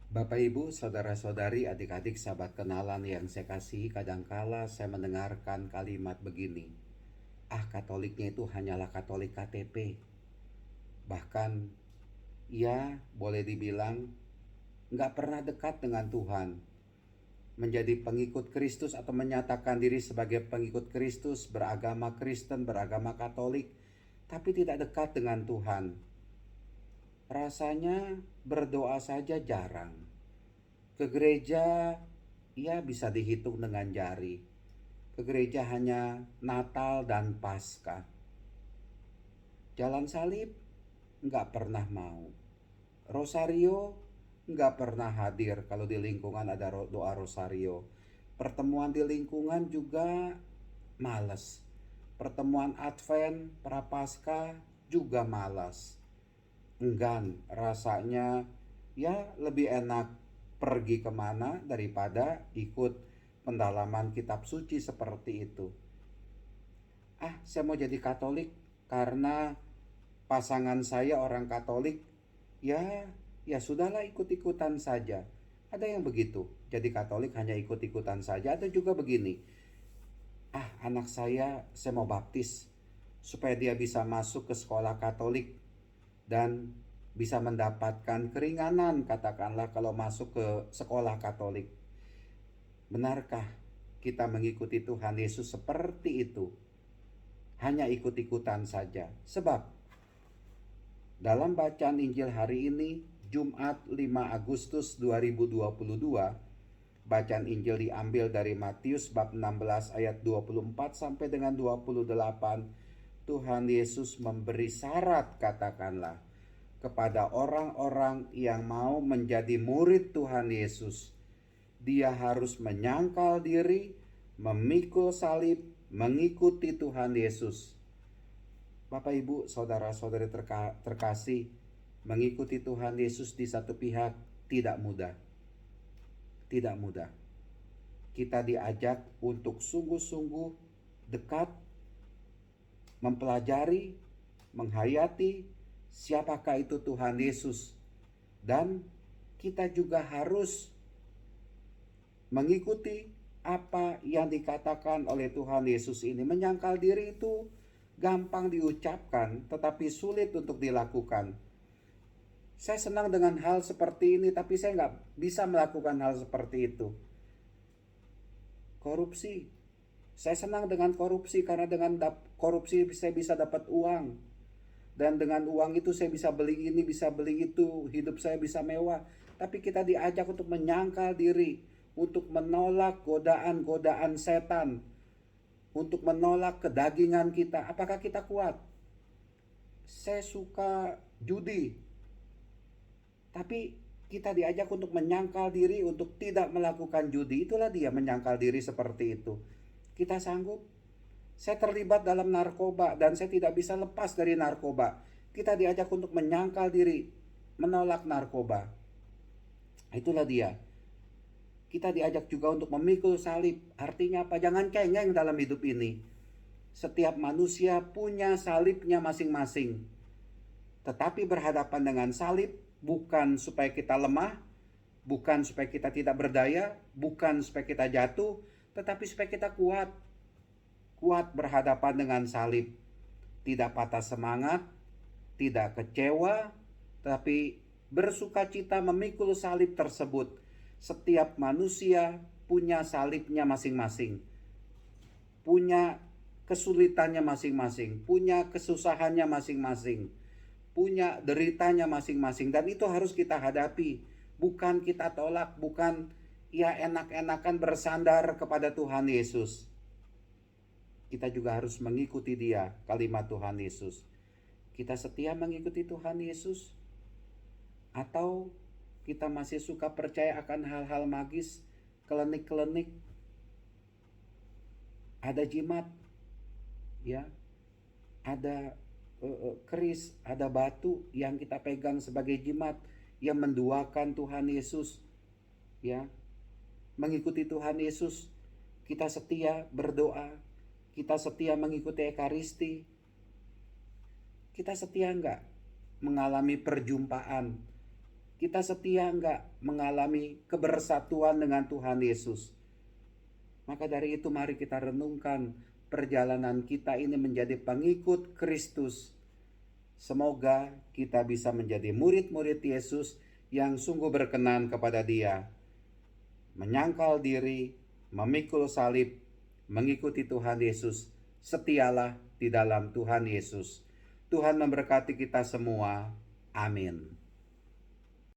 Bapak Ibu, saudara-saudari, adik-adik, sahabat kenalan yang saya kasihi, kadangkala saya mendengarkan kalimat begini. Katoliknya itu hanyalah Katolik KTP. Bahkan, ya boleh dibilang nggak pernah dekat dengan Tuhan. Menjadi pengikut Kristus atau menyatakan diri sebagai pengikut Kristus, beragama Kristen, beragama Katolik, tapi tidak dekat dengan Tuhan. Rasanya berdoa saja jarang. Ke gereja ya bisa dihitung dengan jari. Ke gereja hanya Natal dan Paskah. Jalan salib nggak pernah mau. Rosario nggak pernah hadir kalau di lingkungan ada doa Rosario. Pertemuan di lingkungan juga males. Pertemuan Advent, Prapaskah juga malas. Enggan, rasanya ya lebih enak pergi kemana daripada ikut pendalaman kitab suci seperti itu. Saya mau jadi Katolik karena pasangan saya orang Katolik. Ya sudahlah, ikut-ikutan saja. Ada yang begitu, jadi Katolik hanya ikut-ikutan saja. Ada juga begini, anak saya mau baptis supaya dia bisa masuk ke sekolah Katolik dan bisa mendapatkan keringanan, katakanlah kalau masuk ke sekolah Katolik. Benarkah kita mengikuti Tuhan Yesus seperti itu? Hanya ikut-ikutan saja. Sebab dalam bacaan Injil hari ini, Jumat 5 Agustus 2022, bacaan Injil diambil dari Matius bab 16 ayat 24 sampai dengan 28. Tuhan Yesus memberi syarat, katakanlah, kepada orang-orang yang mau menjadi murid Tuhan Yesus. Dia harus menyangkal diri, memikul salib, mengikuti Tuhan Yesus. Bapak Ibu, saudara-saudari terkasih, mengikuti Tuhan Yesus di satu pihak tidak mudah. Tidak mudah. Kita diajak untuk sungguh-sungguh dekat, mempelajari, menghayati siapakah itu Tuhan Yesus. Dan kita juga harus mengikuti apa yang dikatakan oleh Tuhan Yesus ini. Menyangkal diri itu gampang diucapkan, tetapi sulit untuk dilakukan. Saya senang dengan hal seperti ini, tapi saya nggak bisa melakukan hal seperti itu. Korupsi. Saya senang dengan korupsi karena dengan korupsi saya bisa dapat uang. Dan dengan uang itu saya bisa beli ini, bisa beli itu, hidup saya bisa mewah. Tapi kita diajak untuk menyangkal diri, untuk menolak godaan-godaan setan, untuk menolak kedagingan kita. Apakah kita kuat? Saya suka judi, tapi kita diajak untuk menyangkal diri untuk tidak melakukan judi. Itulah dia menyangkal diri seperti itu. Kita sanggup? Saya terlibat dalam narkoba dan saya tidak bisa lepas dari narkoba. Kita diajak untuk menyangkal diri, menolak narkoba. Itulah dia. Kita diajak juga untuk memikul salib. Artinya apa? Jangan cengeng dalam hidup ini. Setiap manusia punya salibnya masing-masing. Tetapi berhadapan dengan salib bukan supaya kita lemah, bukan supaya kita tidak berdaya, bukan supaya kita jatuh, tetapi supaya kita kuat. Kuat berhadapan dengan salib. Tidak patah semangat, tidak kecewa, tetapi bersuka cita memikul salib tersebut. Setiap manusia punya salibnya masing-masing. Punya kesulitannya masing-masing, punya kesusahannya masing-masing, punya deritanya masing-masing, dan itu harus kita hadapi. Bukan kita tolak, bukan ya enak-enakan bersandar kepada Tuhan Yesus. Kita juga harus mengikuti dia, kalimat Tuhan Yesus. Kita setia mengikuti Tuhan Yesus? Atau kita masih suka percaya akan hal-hal magis, klenik-klenik, ada jimat, ya, ada keris, ada batu yang kita pegang sebagai jimat yang menduakan Tuhan Yesus, ya. Mengikuti Tuhan Yesus, kita setia berdoa, kita setia mengikuti Ekaristi, kita setia enggak mengalami perjumpaan Kita setia nggak mengalami kebersatuan dengan Tuhan Yesus? Maka dari itu mari kita renungkan perjalanan kita ini menjadi pengikut Kristus. Semoga kita bisa menjadi murid-murid Yesus yang sungguh berkenan kepada Dia, menyangkal diri, memikul salib, mengikuti Tuhan Yesus. Setialah di dalam Tuhan Yesus. Tuhan memberkati kita semua. Amin.